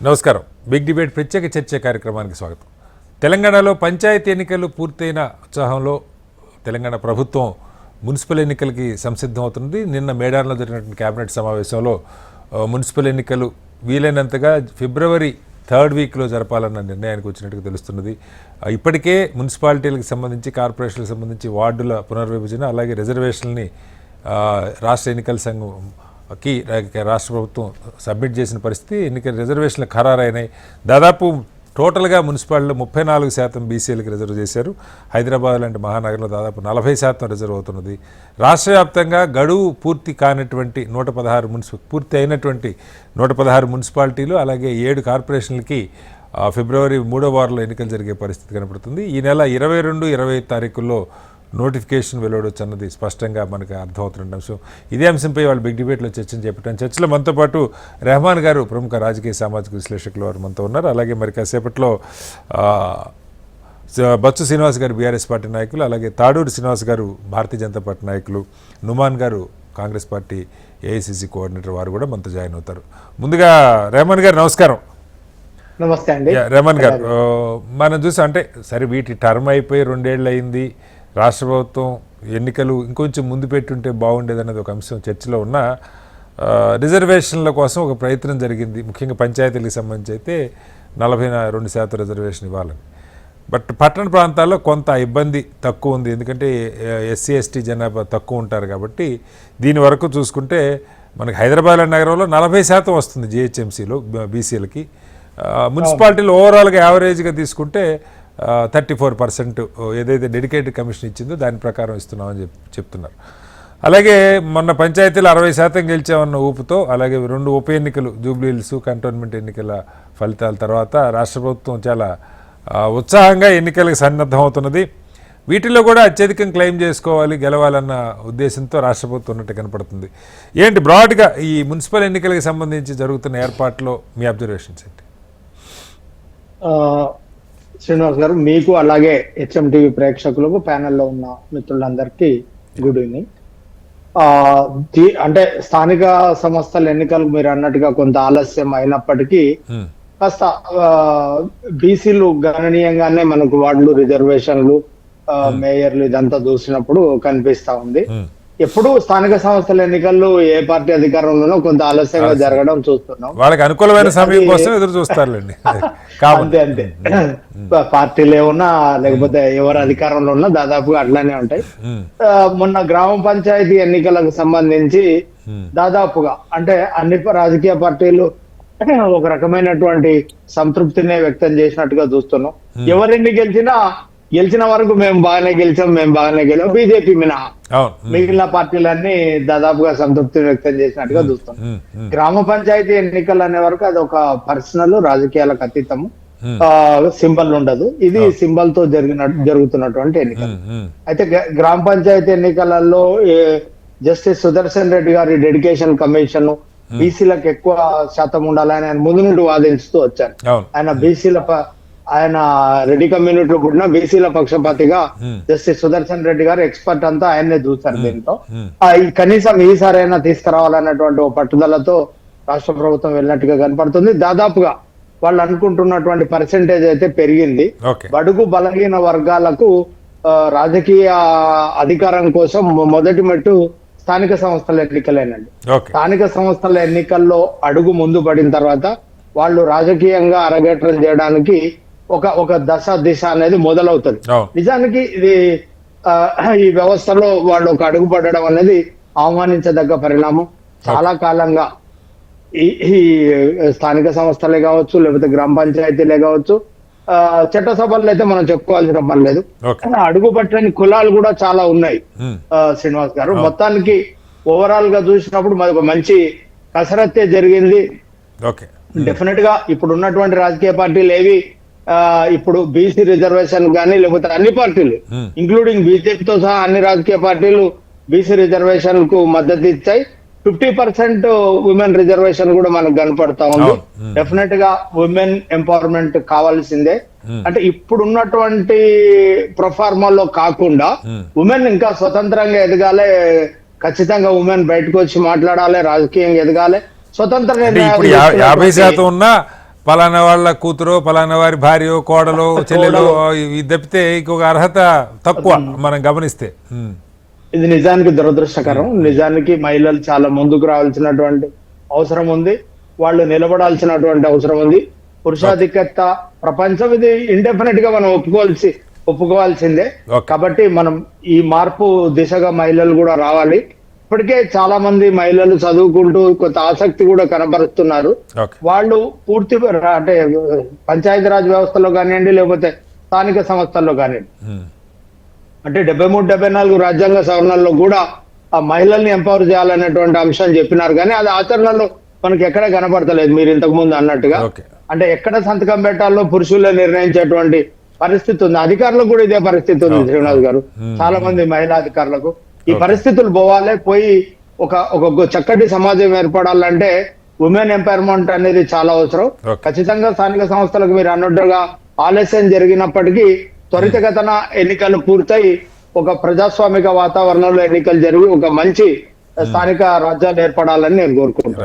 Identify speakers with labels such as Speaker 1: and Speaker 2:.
Speaker 1: నమస్కారం. Big debate ప్రత్యేక చర్చ కార్యక్రమానికి స్వాగతం. తెలంగాణలో పంచాయతీ ఎన్నికలు పూర్తయిన ఉత్సాహంలో తెలంగాణ ప్రభుత్వం మున్సిపల్ ఎన్నికలకి సంసిద్ధం అవుతుంది. నిన్న మేడారంలో జరిగినటువంటి కేబినెట్ సమావేశంలో మున్సిపల్ ఎన్నికలు వీలైనంతగా ఫిబ్రవరి 3rd వీక్లో జరపాలన్న నిర్ణయానికి వచ్చినట్టుగా తెలుస్తున్నది. ఇప్పటికే మున్సిపాలిటీలకు సంబంధించి, కార్పొరేషన్లకు సంబంధించి వార్డుల పునర్విభజన, అలాగే రిజర్వేషన్ని రాష్ట్ర ఎన్నికల సంఘంకి రాష్ట్ర ప్రభుత్వం సబ్మిట్ చేసిన పరిస్థితి. ఎన్నికల రిజర్వేషన్లు ఖరారైనాయి. దాదాపు టోటల్గా మున్సిపాలిటీలో 34% బీసీలకు రిజర్వ్ చేశారు. హైదరాబాద్ లాంటి మహానగరంలో దాదాపు 40% రిజర్వ్ అవుతున్నది. రాష్ట్ర వ్యాప్తంగా గడువు పూర్తి కానటువంటి 116 పూర్తి అయినటువంటి 116 మున్సిపాలిటీలు, అలాగే 7 కార్పొరేషన్లకి ఫిబ్రవరి 3వ వారంలో ఎన్నికలు జరిగే పరిస్థితి కనపడుతుంది. ఈ నెల 22, 25 తారీఖుల్లో నోటిఫికేషన్ వెలువడొచ్చు అన్నది స్పష్టంగా మనకు అర్థమవుతున్న అంశం. ఇదే అంశంపై వాళ్ళు బిగ్ డిబేట్లో చర్చను చేపట్టాను. చర్చలో మనతో పాటు రెహమాన్ గారు, ప్రముఖ రాజకీయ సామాజిక విశ్లేషకులు, వారు మనతో ఉన్నారు. అలాగే మరి కాసేపట్లో బొత్స శ్రీనివాస్ గారు బీఆర్ఎస్ పార్టీ నాయకులు, అలాగే తాడూరు శ్రీనివాస్ గారు భారతీయ జనతా పార్టీ నాయకులు, నుమాన్ గారు కాంగ్రెస్ పార్టీ ఏఐసిసి కోఆర్డినేటర్, వారు కూడా మనతో జాయిన్ అవుతారు. ముందుగా రెహమాన్ గారు నమస్కారం.
Speaker 2: నమస్తే అండి.
Speaker 1: రెహమాన్ గారు, మనం చూసాం అంటే సరే వీటి టర్మ్ అయిపోయి 2 ఏళ్ళు అయింది. రాష్ట్ర ప్రభుత్వం ఎన్నికలు ఇంకొంచెం ముందు పెట్టుంటే బాగుండేదన్నది ఒక అంశం చర్చలో ఉన్న. రిజర్వేషన్ల కోసం ఒక ప్రయత్నం జరిగింది. ముఖ్యంగా పంచాయతీలకు సంబంధించి అయితే 42% రిజర్వేషన్ ఇవ్వాలని. బట్ పట్టణ ప్రాంతాల్లో కొంత ఇబ్బంది తక్కువ ఉంది. ఎందుకంటే ఎస్సీ ఎస్టీ జనాభా తక్కువ ఉంటారు కాబట్టి. దీని వరకు చూసుకుంటే మనకి హైదరాబాద్ నగరంలో 40% వస్తుంది జిహెచ్ఎంసీలో బీసీలకి. మున్సిపాలిటీలు ఓవరాల్గా యావరేజ్గా తీసుకుంటే 34% ఏదైతే డెడికేటెడ్ కమిషన్ ఇచ్చిందో దాని ప్రకారం ఇస్తున్నామని చెప్తున్నారు. అలాగే మొన్న పంచాయతీలు 60% గెలిచామన్న ఊపుతో, అలాగే 2 ఉప ఎన్నికలు, జూబ్లీహిల్స్ కంటోన్మెంట్ ఎన్నికల ఫలితాల తర్వాత రాష్ట్ర ప్రభుత్వం చాలా ఉత్సాహంగా ఎన్నికలకు సన్నద్ధం అవుతున్నది. వీటిల్లో కూడా అత్యధికం క్లెయిమ్ చేసుకోవాలి, గెలవాలన్న ఉద్దేశంతో రాష్ట్ర ప్రభుత్వం ఉన్నట్టు కనపడుతుంది. ఏంటి బ్రాడ్గా ఈ మున్సిపల్ ఎన్నికలకు సంబంధించి జరుగుతున్న ఏర్పాట్లో మీ అబ్జర్వేషన్స్ ఏంటి?
Speaker 2: శ్రీనివాస్ గారు, మీకు అలాగే హెచ్ఎంటీవీ ప్రేక్షకులకు, ప్యానెల్లో ఉన్న మిత్రులందరికీ గుడ్ ఈవినింగ్. అంటే స్థానిక సంస్థల ఎన్నికలు మీరు అన్నట్టుగా కొంత ఆలస్యం అయినప్పటికీ కాస్త బీసీలు గణనీయంగానే మనకు వార్డులు, రిజర్వేషన్లు, మేయర్లు ఇదంతా చూసినప్పుడు కనిపిస్తా ఉంది. ఎప్పుడు స్థానిక సంస్థల ఎన్నికల్లో ఏ పార్టీ అధికారంలోనో కొంత ఆలస్యంగా జరగడం చూస్తున్నాం.
Speaker 1: వాళ్ళకి అనుకూలమైన సమయం కోసం ఎదురు చూస్తారులేండి.
Speaker 2: అంతే అంతే, పార్టీలు ఏమన్నా లేకపోతే ఎవరు అధికారంలో ఉన్నా దాదాపుగా అట్లానే ఉంటాయి. మొన్న గ్రామ పంచాయతీ ఎన్నికలకు సంబంధించి దాదాపుగా అంటే అన్ని రాజకీయ పార్టీలు ఒక రకమైనటువంటి సంతృప్తిని వ్యక్తం చేసినట్టుగా చూస్తున్నాం. ఎవరెన్ని గెలిచిన వరకు మేము బాగానే గెలిచాం, బీజేపీ మినహా మిగిలిన పార్టీలన్నీ దాదాపుగా సంతృప్తిని వ్యక్తం చేసినట్టుగా చూస్తాం. గ్రామ పంచాయతీ ఎన్నికలు అనే వరకు అది ఒక పర్సనల్, రాజకీయాలకు అతీతము, సింబల్ ఉండదు. ఇది సింబల్ తో జరుగుతున్నటువంటి ఎన్నికలు. అయితే గ్రామ పంచాయతీ ఎన్నికలలో జస్టిస్ సుదర్శన్ రెడ్డి గారి డెడికేషన్ కమిషన్ బీసీలకు ఎక్కువ శాతం ఉండాలని ఆయన ముందు నుండి వాదించుతూ వచ్చారు. ఆయన రెడ్డి కమ్యూనిటీ పుట్టిన బీసీల పక్షపాతిగా జస్టిస్ సుదర్శన్ రెడ్డి గారు ఎక్స్పర్ట్ అంతా ఆయన్నే చూశారు. దీంతో కనీసం ఈసారైనా తీసుకురావాలన్నటువంటి ఓ పట్టుదలతో రాష్ట్ర ప్రభుత్వం వెళ్ళినట్టుగా కనపడుతుంది. దాదాపుగా వాళ్ళు అనుకుంటున్నటువంటి పర్సెంటేజ్ అయితే పెరిగింది. బడుగు బలహీన వర్గాలకు రాజకీయ అధికారం కోసం మొదటి మెట్టు స్థానిక సంస్థల ఎన్నికలేనండి. స్థానిక సంస్థల ఎన్నికల్లో అడుగు ముందు పడిన తర్వాత వాళ్ళు రాజకీయంగా అరగేట్రం చేయడానికి ఒక దిశ అనేది మొదలవుతుంది. నిజానికి ఇది ఈ వ్యవస్థలో వాళ్ళు ఒక అడుగు పడడం అనేది ఆహ్వానించదగ్గ పరిణామం. చాలా కాలంగా ఈ స్థానిక సంస్థలే కావచ్చు, లేకపోతే గ్రామ పంచాయతీలే కావచ్చు, చట్టసభల్లో అయితే మనం చెప్పుకోవాల్సిన పని లేదు. అడుగు పట్టని కులాలు కూడా చాలా ఉన్నాయి శ్రీనివాస్ గారు. మొత్తానికి ఓవరాల్ గా చూసినప్పుడు మనకు ఒక మంచి కసరత్తే జరిగింది. డెఫినెట్ గా ఇప్పుడు ఉన్నటువంటి రాజకీయ పార్టీలు ఏవి ఇప్పుడు బీసీ రిజర్వేషన్ కానీ లేకపోతే అన్ని పార్టీలు ఇంక్లూడింగ్ బీజేపీతో సహా అన్ని రాజకీయ పార్టీలు బీసీ రిజర్వేషన్ కు మద్దతు ఇచ్చాయి. 50% ఉమెన్ రిజర్వేషన్ కూడా మనకు కనపడతా ఉంది. డెఫినెట్ గా ఉమెన్ ఎంపవర్మెంట్ కావాల్సిందే. అంటే ఇప్పుడున్నటువంటి ప్రొఫార్మాలో కాకుండా ఉమెన్ ఇంకా స్వతంత్రంగా ఎదగాలి. ఖచ్చితంగా ఉమెన్ బయటకు వచ్చి మాట్లాడాలి, రాజకీయంగా ఎదగాలి, స్వతంత్ర
Speaker 1: 50% ఉన్నా పలానా వాళ్ళ కూతురో పలానా వారి భార్యో కోడలో చెల్లెలో ఇది తప్పితే ఇంకొక అర్హత తక్కువ మనం గమనిస్తే.
Speaker 2: ఇది నిజానికి దురదృష్టకరం. నిజానికి మహిళలు చాలా ముందుకు రావాల్సినటువంటి అవసరం ఉంది, వాళ్ళు నిలబడాల్సినటువంటి అవసరం ఉంది. పురుషాధిక్యత ప్రపంచం ఇది ఇండెఫినెట్ గా మనం ఒప్పుకోవాల్సిందే. కాబట్టి మనం ఈ మార్పు దిశగా మహిళలు కూడా రావాలి. ఇప్పటికే చాలా మంది మహిళలు చదువుకుంటూ కొంత ఆసక్తి కూడా కనబరుస్తున్నారు. వాళ్ళు పూర్తి అంటే పంచాయతీరాజ్ వ్యవస్థలో కానివ్వండి, లేకపోతే స్థానిక సంస్థల్లో కానివ్వండి, అంటే 73, 74 రాజ్యాంగ సవరణల్లో కూడా ఆ మహిళల్ని ఎంపవర్ చేయాలనేటువంటి అంశం చెప్పినారు, కానీ అది ఆచరణలో మనకి ఎక్కడ కనపడతలేదు. మీరు ఇంతకు ముందు అన్నట్టుగా అంటే ఎక్కడ సంతకం పెట్టాలో పురుషులే నిర్ణయించేటువంటి పరిస్థితి ఉంది. అధికారులకు కూడా ఇదే పరిస్థితి ఉంది శ్రీనివాస్ గారు. చాలా మంది మహిళా అధికారులకు ఈ పరిస్థితులు పోయి ఒక చక్కటి సమాజం ఏర్పడాలంటే ఉమెన్ ఎంపవర్మెంట్ అనేది చాలా అవసరం. ఖచ్చితంగా స్థానిక సంస్థలకు మీరు అన్నట్టుగా ఆలస్యం జరిగినప్పటికీ త్వరితగతన ఎన్నికలు పూర్తయి ఒక ప్రజాస్వామిక వాతావరణంలో ఎన్నికలు జరిగి ఒక మంచి స్థానిక రాజ్యాలు ఏర్పడాలని నేను కోరుకుంటున్నాను.